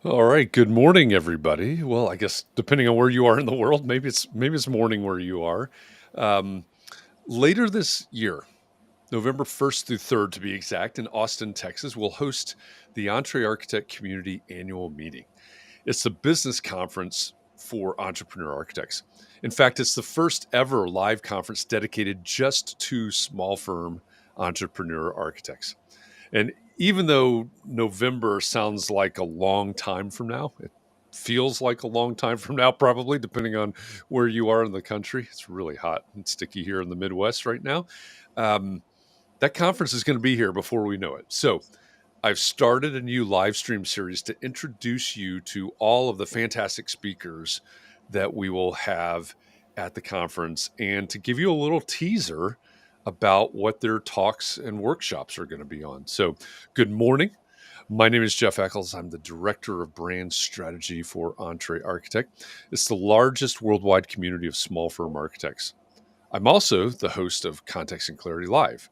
All right. Good morning, everybody. Well, I guess depending on where you are in the world, maybe it's morning where you are. Um, Later this year, November 1st through 3rd, to be exact, in Austin, Texas, we'll host the EntreArchitect Community Annual Meeting. It's a business conference for entrepreneur architects. In fact, it's the first ever live conference dedicated just to small firm entrepreneur architects. And even though November sounds like a long time from now, it feels like a long time from now, probably, depending on where you are in the country. It's really hot and sticky here in the Midwest right now. Um, that conference is going to be here before we know it. So I've started a new live stream series to introduce you to all of the fantastic speakers that we will have at the conference and to give you a little teaser about what their talks and workshops are going to be on. So, good morning. My name is Jeff Eccles. I'm the Director of Brand Strategy for EntreArchitect. It's the largest worldwide community of small firm architects. I'm also the host of Context and Clarity Live.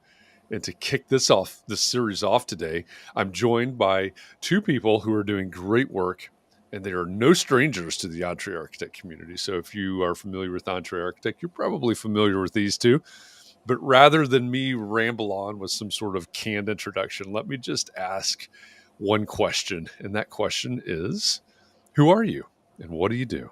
And to kick this series off today, I'm joined by two people who are doing great work, and they are no strangers to the EntreArchitect community. So if you are familiar with EntreArchitect, you're probably familiar with these two. But rather than me ramble on with some sort of canned introduction, let me just ask one question. And that question is, who are you and what do you do?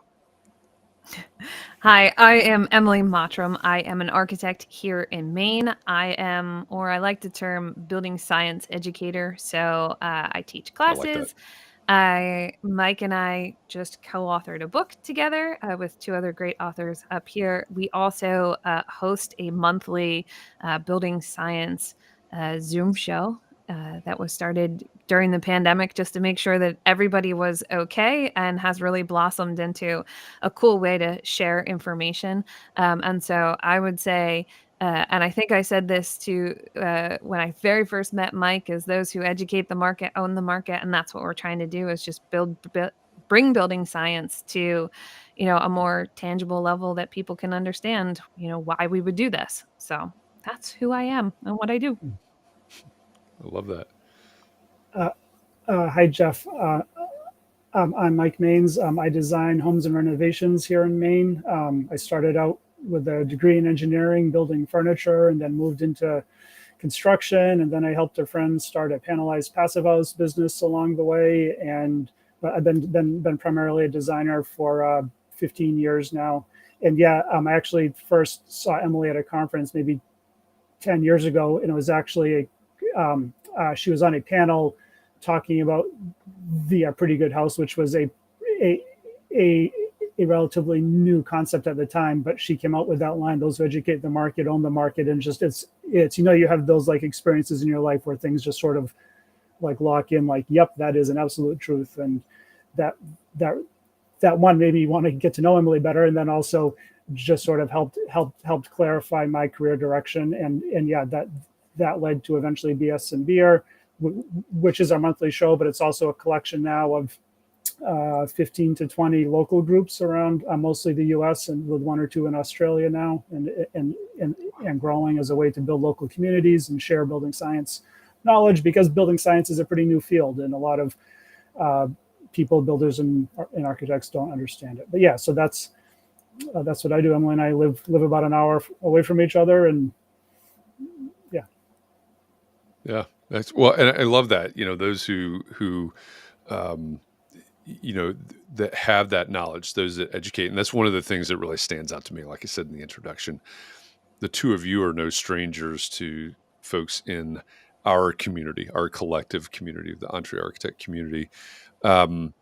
Hi, I am Emily Mottram. I am an architect here in Maine. I am, or I like the term, building science educator. So I teach I like that. classes. Mike and I just co-authored a book together with two other great authors up here. We also host a monthly building science Zoom show that was started during the pandemic just to make sure that everybody was okay and has really blossomed into a cool way to share information. And so I would say, and I think I said this to when I very first met Mike, is those who educate the market own the market, and that's what we're trying to do is just bring building science to a more tangible level that people can understand why we would do this. So that's who I am and what I do. I love that. Uh, Hi, Jeff. I'm Mike Maines. I design homes and renovations here in Maine. I started out with a degree in engineering, building furniture, and then moved into construction. And then I helped a friend start a panelized passive house business along the way. And but I've been primarily a designer for 15 years now. And yeah, I actually first saw Emily at a conference maybe 10 years ago, and it was actually she was on a panel talking about the Pretty Good House, which was a a a relatively new concept at the time, but she came out with that line: "Those who educate the market own the market." And just it's you have those like experiences in your life where things just sort of like lock in, like, yep, that is an absolute truth, and that that that one made me want to get to know Emily better, and then also just sort of helped clarify my career direction, and yeah, that led to eventually BS and Beer, which is our monthly show, but it's also a collection now of 15 to 20 local groups around mostly the U.S. and with one or two in Australia now, and growing as a way to build local communities and share building science knowledge, because building science is a pretty new field and a lot of uh, people, builders and architects don't understand it. But yeah, so that's what I do. Emily and I live about an hour away from each other, and yeah. Yeah, that's well, and I love that. Those who um, that have that knowledge, those that educate, and that's one of the things that really stands out to me. Like I said in the introduction, the two of you are no strangers to folks in our community, our collective community, the EntreArchitect community, um,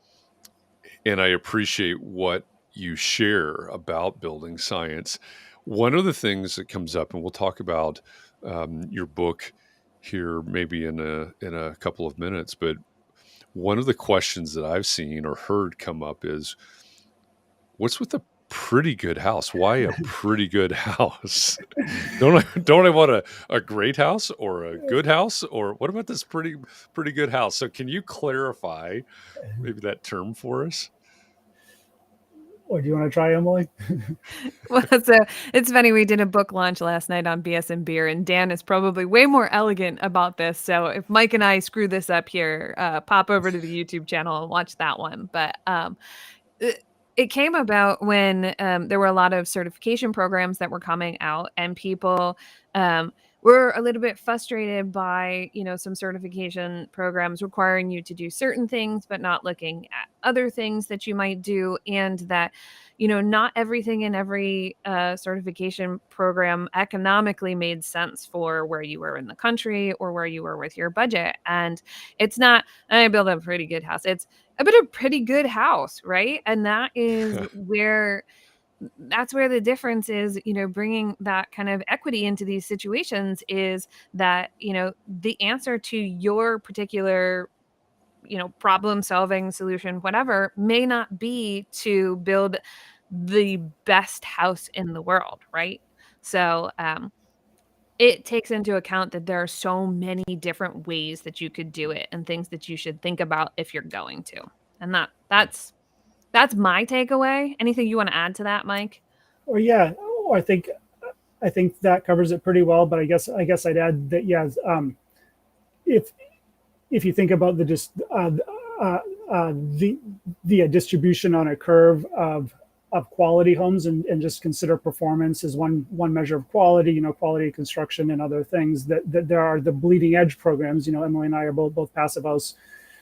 and I appreciate what you share about building science. One of the things that comes up, and we'll talk about your book here maybe in a couple of minutes, but one of the questions that I've seen or heard come up is, what's with the pretty good house? Why a pretty good house? don't I want a great house or a good house, or what about this pretty good house? So can you clarify maybe that term for us? Or do you want to try, Emily? Well, so it's funny. We did a book launch last night on BS and beer, and Dan is probably way more elegant about this. So if Mike and I screw this up here, pop over to the YouTube channel and watch that one. But it, it came about when there were a lot of certification programs that were coming out, and people were a little bit frustrated by, some certification programs requiring you to do certain things, but not looking at other things that you might do. And that, not everything in every certification program economically made sense for where you were in the country or where you were with your budget. And it's not, I built a pretty good house. It's but a pretty good house, right? And that's where the difference is, bringing that kind of equity into these situations is that, the answer to your particular, problem solving solution, whatever, may not be to build the best house in the world, right? So, it takes into account that there are so many different ways that you could do it and things that you should think about if you're going to. And that's my takeaway. Anything you want to add to that, Mike? Or yeah, or I think that covers it pretty well. But I guess I'd add that if if you think about the distribution on a curve of quality homes, and just consider performance as one measure of quality, quality of construction and other things, that there are the bleeding edge programs. Emily and I are both passive house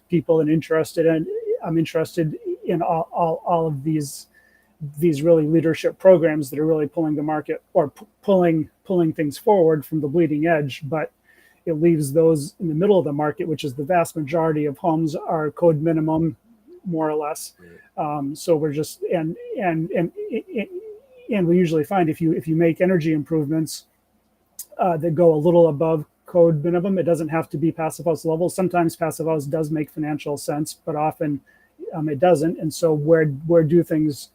people, and I'm interested in all of these really leadership programs that are really pulling the market, or pulling things forward from the bleeding edge. But it leaves those in the middle of the market, which is the vast majority of homes, are code minimum, more or less. So we're just and we usually find if you make energy improvements that go a little above code minimum, it doesn't have to be passive house level. Sometimes passive house does make financial sense, but often it doesn't. And so where do things,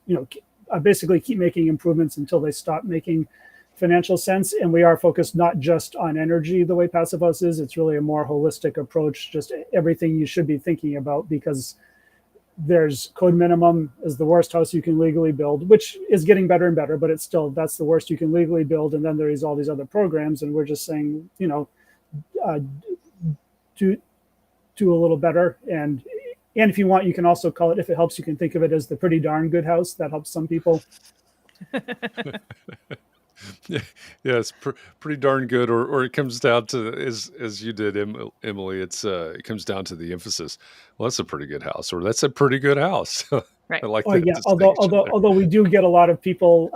basically keep making improvements until they stop making financial sense. And we are focused not just on energy the way passive house is. It's really a more holistic approach, just everything you should be thinking about, because there's code minimum is the worst house you can legally build, which is getting better and better, but it's still, that's the worst you can legally build. And then there's all these other programs, and we're just saying, do a little better. And if you want, you can also call it, if it helps, you can think of it as the pretty darn good house. That helps some people. Yeah, it's pretty darn good, or it comes down to, as you did, Emily. It comes down to the emphasis. Well, that's a pretty good house, or that's a pretty good house. Right. I like Oh that yeah. distinction there. Although we do get a lot of people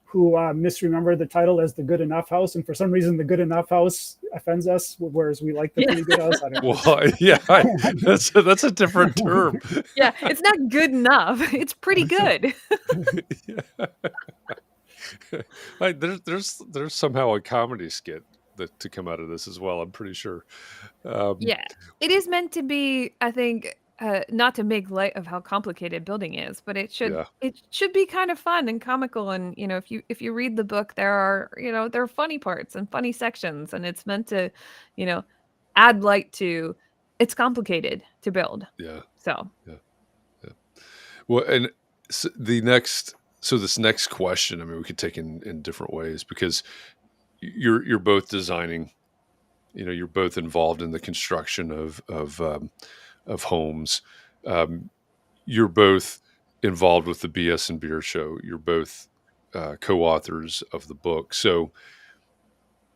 who misremember the title as the good enough house, and for some reason the good enough house offends us, whereas we like the pretty good house. I don't know. Well, yeah, that's a different term. Yeah, it's not good enough. It's pretty good. There's somehow a comedy skit to come out of this as well, I'm pretty sure. Yeah, it is meant to be, I think, not to make light of how complicated building is, but it should be kind of fun and comical. And if you read the book, there are funny parts and funny sections, and it's meant to, add light to, it's complicated to build. Yeah. So yeah. Well, and this next question, I mean, we could take in different ways, because you're both designing, you're both involved in the construction of homes. You're both involved with the BS and Beer Show. You're both co-authors of the book. So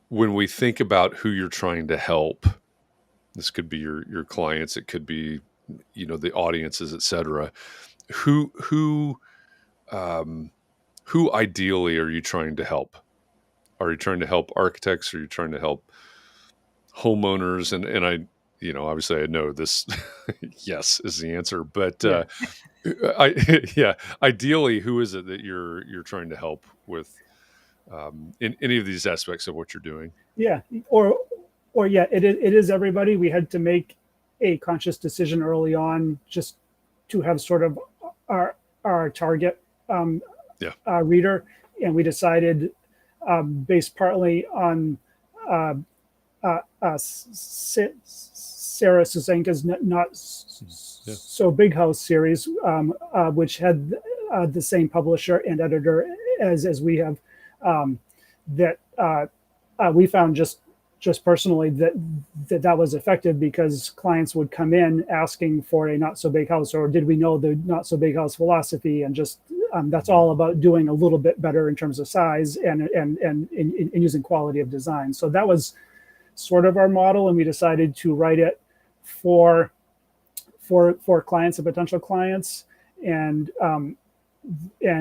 when we think about who you're trying to help, this could be your clients, it could be the audiences, etc. Who ideally are you trying to help? Are you trying to help architects? Are you trying to help homeowners? And I, obviously I know this, yes is the answer, but ideally, who is it that you're trying to help with in any of these aspects of what you're doing? Yeah, or yeah, it is everybody. We had to make a conscious decision early on, just to have sort of our target reader, and we decided, based partly on Sarah Susanka's Not So Big House series, which had the same publisher and editor as we have. That we found just personally that was effective because clients would come in asking for a not so big house, or did we know the not so big house philosophy, and just that's all about doing a little bit better in terms of size and using quality of design. So that was sort of our model, and we decided to write it for clients and potential clients, and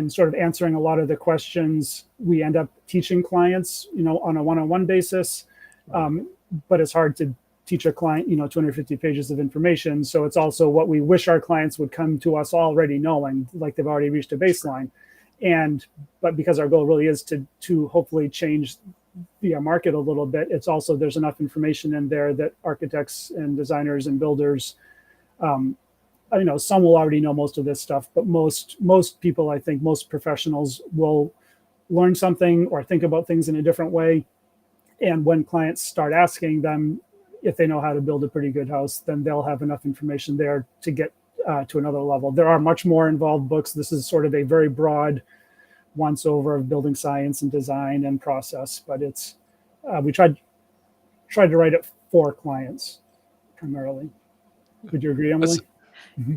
sort of answering a lot of the questions we end up teaching clients, on a one-on-one basis. But it's hard to teach a client, 250 pages of information. So it's also what we wish our clients would come to us already knowing, like they've already reached a baseline. But because our goal really is to hopefully change the market a little bit, it's also, there's enough information in there that architects and designers and builders, some will already know most of this stuff, but most people, I think most professionals will learn something or think about things in a different way. And when clients start asking them if they know how to build a pretty good house, then they'll have enough information there to get to another level. There are much more involved books. This is sort of a very broad once over of building science and design and process, but it's we tried to write it for clients primarily. Would you agree, Emily?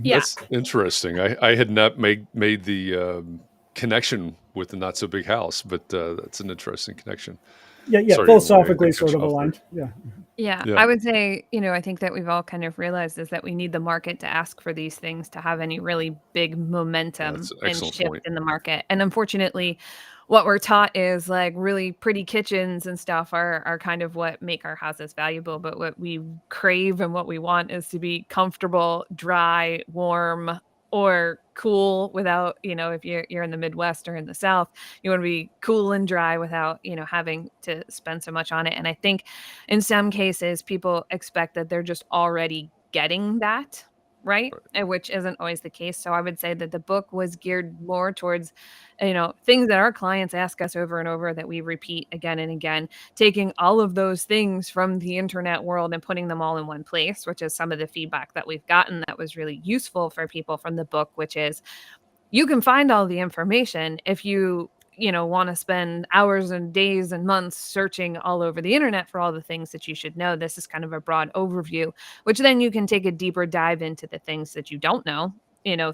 Yeah. That's interesting. I had not made the connection with the not so big house, but that's an interesting connection. Yeah, Sorry, philosophically I cut sort you of off there. aligned. Yeah. Yeah, Yeah. I would say, I think that we've all kind of realized is that we need the market to ask for these things to have any really big momentum That's an and excellent shift point. in the market. And unfortunately, what we're taught is like really pretty kitchens and stuff are kind of what make our houses valuable. But what we crave and what we want is to be comfortable, dry, warm, or cool without, if you're in the Midwest or in the South, you want to be cool and dry without, having to spend so much on it. And I think in some cases, people expect that they're just already getting that, right? And which isn't always the case. So I would say that the book was geared more towards, things that our clients ask us over and over that we repeat again and again, taking all of those things from the internet world and putting them all in one place, which is some of the feedback that we've gotten that was really useful for people from the book, which is you can find all the information if you want to spend hours and days and months searching all over the internet for all the things that you should know. This is kind of a broad overview, which then you can take a deeper dive into the things that you don't know,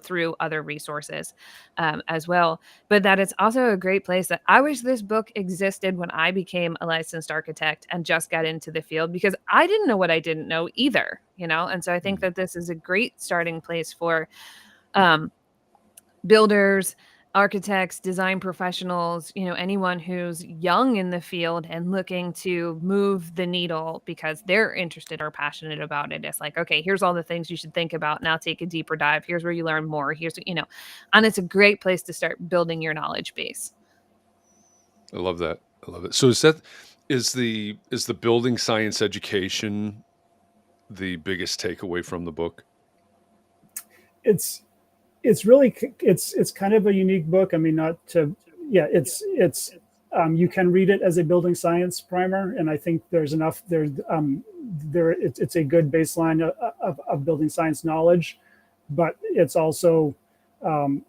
through other resources as well. But that it's also a great place that I wish this book existed when I became a licensed architect and just got into the field, because I didn't know what I didn't know either, And so I think that this is a great starting place for builders, architects, design professionals, anyone who's young in the field and looking to move the needle because they're interested or passionate about it. It's like, okay, here's all the things you should think about. Now take a deeper dive. Here's where you learn more. And it's a great place to start building your knowledge base. I love that. I love it. So is the building science education the biggest takeaway from the book? It's really, it's kind of a unique book. I mean, not to, yeah, it's you can read it as a building science primer, and I think there's enough there. It's a good baseline of building science knowledge, but it's also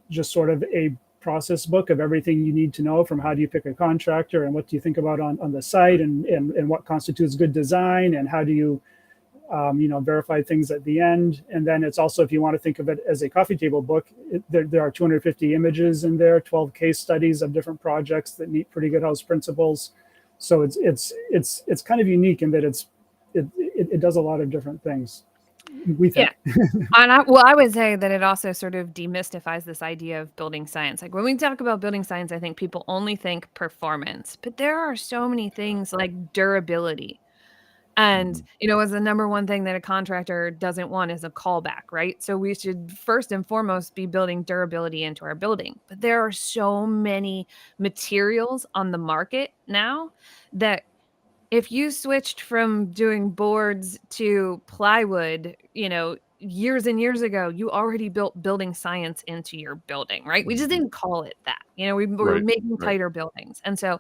just sort of a process book of everything you need to know, from how do you pick a contractor and what do you think about on the site, and what constitutes good design, and how do you verify things at the end. And then it's also, if you want to think of it as a coffee table book, there are 250 images in there, 12 case studies of different projects that meet pretty good house principles. So it's kind of unique in that it does a lot of different things, we think. Yeah. And I would say that it also sort of demystifies this idea of building science. Like when we talk about building science, I think people only think performance, but there are so many things like durability. And, as the number one thing that a contractor doesn't want is a callback, right? So we should first and foremost be building durability into our building. But there are so many materials on the market now that if you switched from doing boards to plywood, years and years ago, you already built building science into your building, right? We just didn't call it that. We were Right. making Right. tighter buildings. And so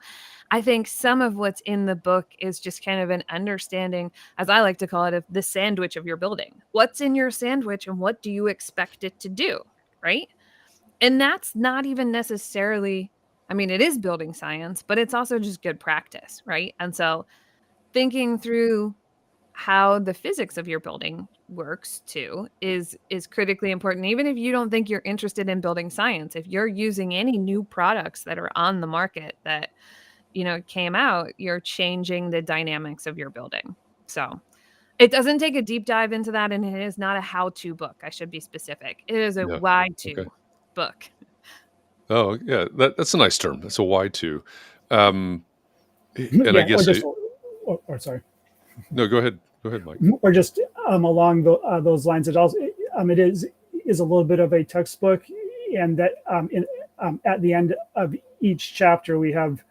I think some of what's in the book is just kind of an understanding, as I like to call it, of the sandwich of your building. What's in your sandwich and what do you expect it to do, right? And that's not even necessarily, I mean, it is building science, but it's also just good practice, right? And so thinking through how the physics of your building works too is critically important. Even if you don't think you're interested in building science, if you're using any new products that are on the market that, came out, you're changing the dynamics of your building. So it doesn't take a deep dive into that, and it is not a how-to book. I should be specific. It is a Yeah. Okay. why-to book. Oh, yeah, that's a nice term. That's a why too. Um, and I Yeah, or guess just, or sorry, no, go ahead. Go ahead, Mike. or just along those lines. It also it is a little bit of a textbook, and that at the end of each chapter we have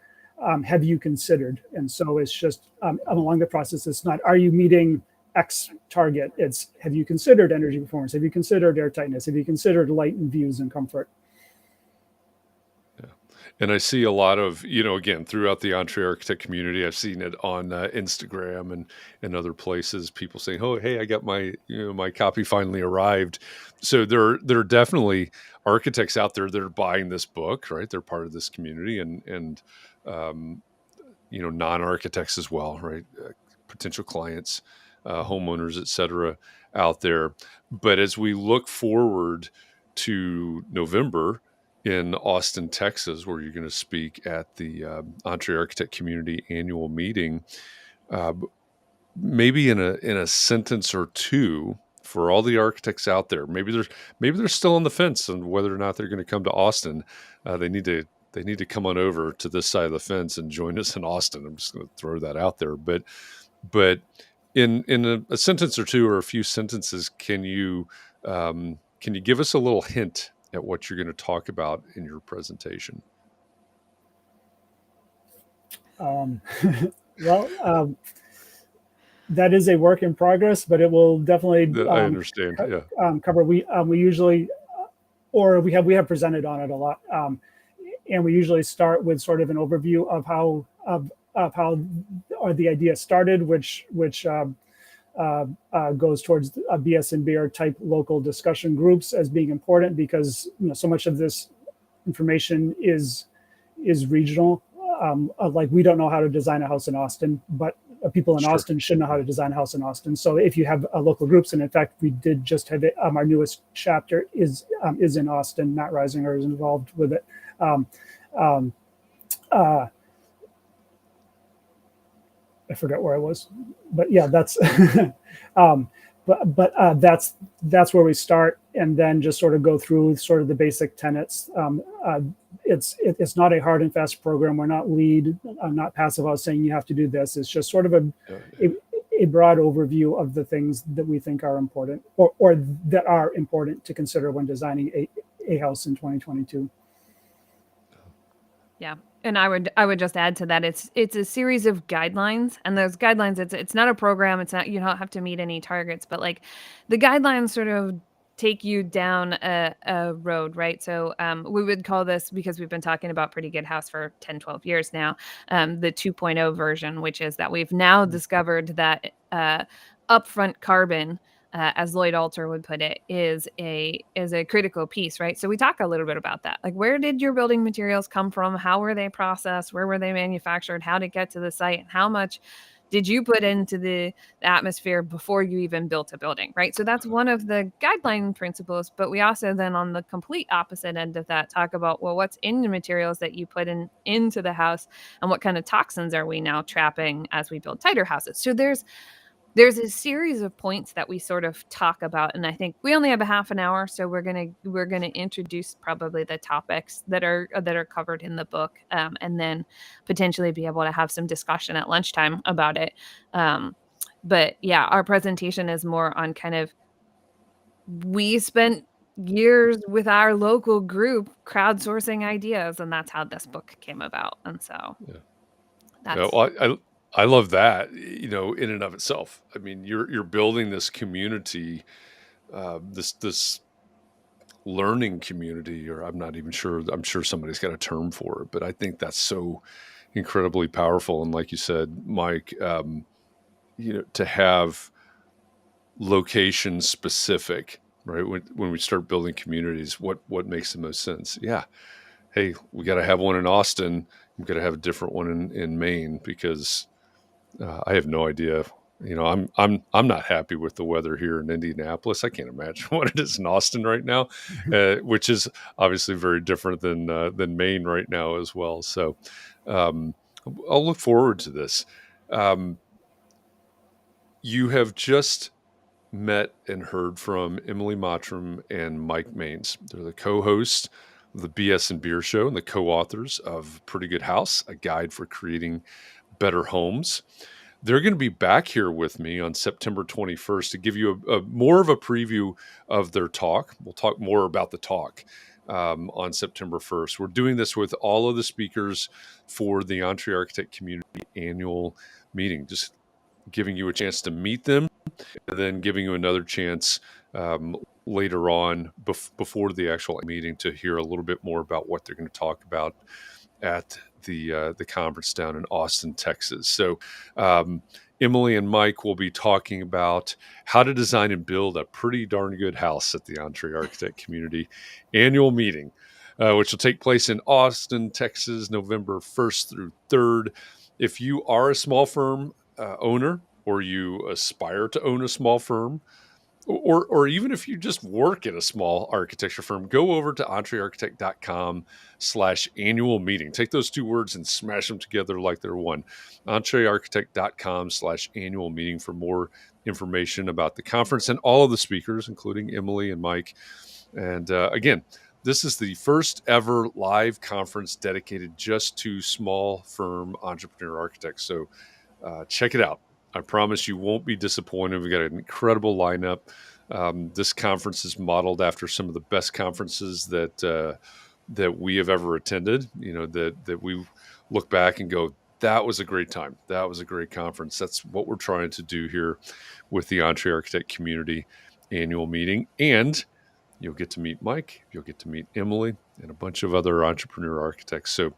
you considered, and so it's just along the process. It's not, are you meeting X target? It's, have you considered energy performance? Have you considered air tightness? Have you considered light and views and comfort? And I see a lot of, again, throughout the EntreArchitect community, I've seen it on Instagram and other places, people saying, "Oh, hey, I got my, my copy finally arrived." So there are definitely architects out there that are buying this book, right? They're part of this community, and um, non-architects as well, right? Potential clients, homeowners, et cetera, out there. But as we look forward to November in Austin, Texas, where you're going to speak at the EntreArchitect Community Annual Meeting, uh, maybe in a sentence or two for all the architects out there. Maybe they're still on the fence on whether or not they're going to come to Austin. They need to come on over to this side of the fence and join us in Austin. I'm just going to throw that out there, but in a sentence or two or a few sentences, can you give us a little hint at what you're going to talk about in your presentation? Um, well, that is a work in progress, but it will definitely I understand. Yeah, cover. We usually, or we have presented on it a lot, and we usually start with sort of an overview of how or the idea started, which goes towards BS and beer type local discussion groups as being important, because so much of this information is regional. Like, we don't know how to design a house in Austin, but people in sure. Austin should know how to design a house in Austin. So if you have local groups, and in fact, we did just have it, our newest chapter is in Austin. Matt Reisinger is involved with it. I forgot where I was, but yeah, that's that's where we start, and then just sort of go through sort of the basic tenets. It's not a hard and fast program. We're not lead. I'm not passive about saying you have to do this. It's just sort of a broad overview of the things that we think are important, or that are important to consider when designing a house in 2022. Yeah. And I would just add to that, it's a series of guidelines, and those guidelines, it's not a program, it's not, you don't have to meet any targets, but like the guidelines sort of take you down a road, right? So we would call this, because we've been talking about Pretty Good House for 10, 12 years now, the 2.0 version, which is that we've now discovered that upfront carbon, as Lloyd Alter would put it, is a critical piece, right? So we talk a little bit about that. Like, where did your building materials come from? How were they processed? Where were they manufactured? How to get to the site? And how much did you put into the atmosphere before you even built a building, right? So that's one of the guideline principles. But we also then, on the complete opposite end of that, talk about, well, what's in the materials that you put into the house, and what kind of toxins are we now trapping as we build tighter houses? So there's a series of points that we sort of talk about, and I think we only have a half an hour, so we're gonna introduce probably the topics that are covered in the book, and then potentially be able to have some discussion at lunchtime about it. But yeah, our presentation is more on kind of, we spent years with our local group crowdsourcing ideas, and that's how this book came about. And so Yeah. that's Well, I love that, in and of itself. I mean, you're building this community, this learning community, or I'm not even sure. I'm sure somebody's got a term for it, but I think that's so incredibly powerful. And like you said, Mike, to have location specific, right? When we start building communities, what makes the most sense? Yeah. Hey, we got to have one in Austin. We got to have a different one in Maine because I have no idea. I'm not happy with the weather here in Indianapolis. I can't imagine what it is in Austin right now, which is obviously very different than Maine right now as well. So um, I'll look forward to this. Um, you have just met and heard from Emily Mottram and Mike Maines. They're the co-hosts of the BS and Beer Show and the co-authors of Pretty Good House, a guide for creating better homes. They're going to be back here with me on September 21st to give you a more of a preview of their talk. We'll talk more about the talk on September 1st. We're doing this with all of the speakers for the EntreArchitect Community Annual Meeting, just giving you a chance to meet them and then giving you another chance later on before the actual meeting to hear a little bit more about what they're going to talk about at the conference down in Austin, Texas. So Emily and Mike will be talking about how to design and build a pretty darn good house at the EntreArchitect Community Annual Meeting, which will take place in Austin, Texas, November 1st through 3rd. If you are a small firm owner or you aspire to own a small firm, or even if you just work at a small architecture firm, go over to entrearchitect.com/annual meeting. Take those two words and smash them together like they're one. entrearchitect.com/annual meeting for more information about the conference and all of the speakers, including Emily and Mike. And again, this is the first ever live conference dedicated just to small firm entrepreneur architects. So check it out. I promise you won't be disappointed. We've got an incredible lineup. This conference is modeled after some of the best conferences that we have ever attended. That we look back and go, that was a great time. That was a great conference. That's what we're trying to do here with the EntreArchitect Community Annual Meeting. And you'll get to meet Mike, you'll get to meet Emily, and a bunch of other entrepreneur architects. So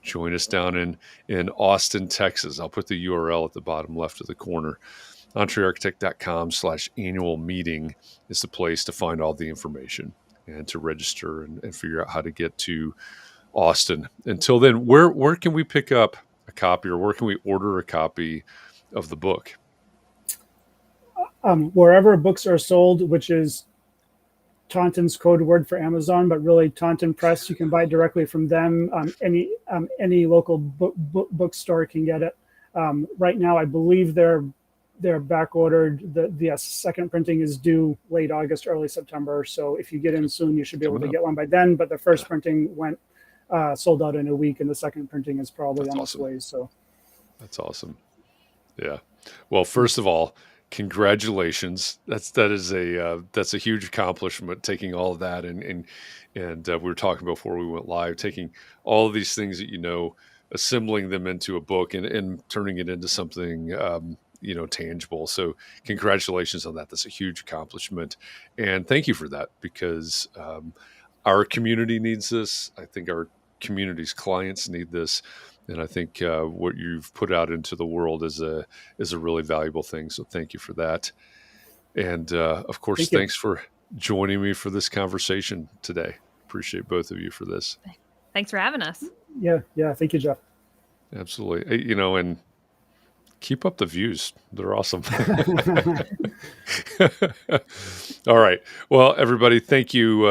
join us down in Austin, Texas. I'll put the URL at the bottom left of the corner. entrearchitect.com/annual meeting is the place to find all the information and to register and figure out how to get to Austin. Until then, where can we pick up a copy, or where can we order a copy of the book? Wherever books are sold, which is Taunton's code word for Amazon, but really Taunton Press, you can buy it directly from them. Any local bookstore can get it. Right now, I believe they're back ordered. The second printing is due late August, early September. So if you get in soon, you should be able to get one by then. But the first printing went sold out in a week, and the second printing is probably on its way. So that's awesome. Yeah. Well, first of all, congratulations. That's a huge accomplishment, taking all of that and we were talking before we went live, taking all of these things that assembling them into a book and turning it into something tangible. So congratulations on that. That's a huge accomplishment, and thank you for that, because our community needs this. I think our community's clients need this. And I think what you've put out into the world is a really valuable thing. So thank you for that. And of course, thanks for joining me for this conversation today. Appreciate both of you for this. Thanks for having us. Yeah. Thank you, Jeff. Absolutely. And keep up the views. They're awesome. All right. Well, everybody, thank you.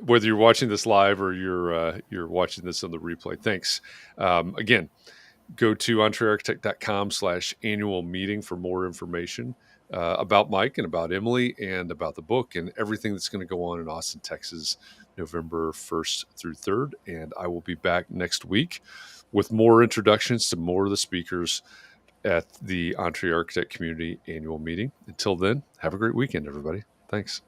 Whether you're watching this live or you're watching this on the replay, thanks. Again, go to entrearchitect.com/annual meeting for more information about Mike and about Emily and about the book and everything that's going to go on in Austin, Texas, November 1st through 3rd. And I will be back next week with more introductions to more of the speakers at the EntreArchitect Community Annual Meeting. Until then, have a great weekend, everybody. Thanks.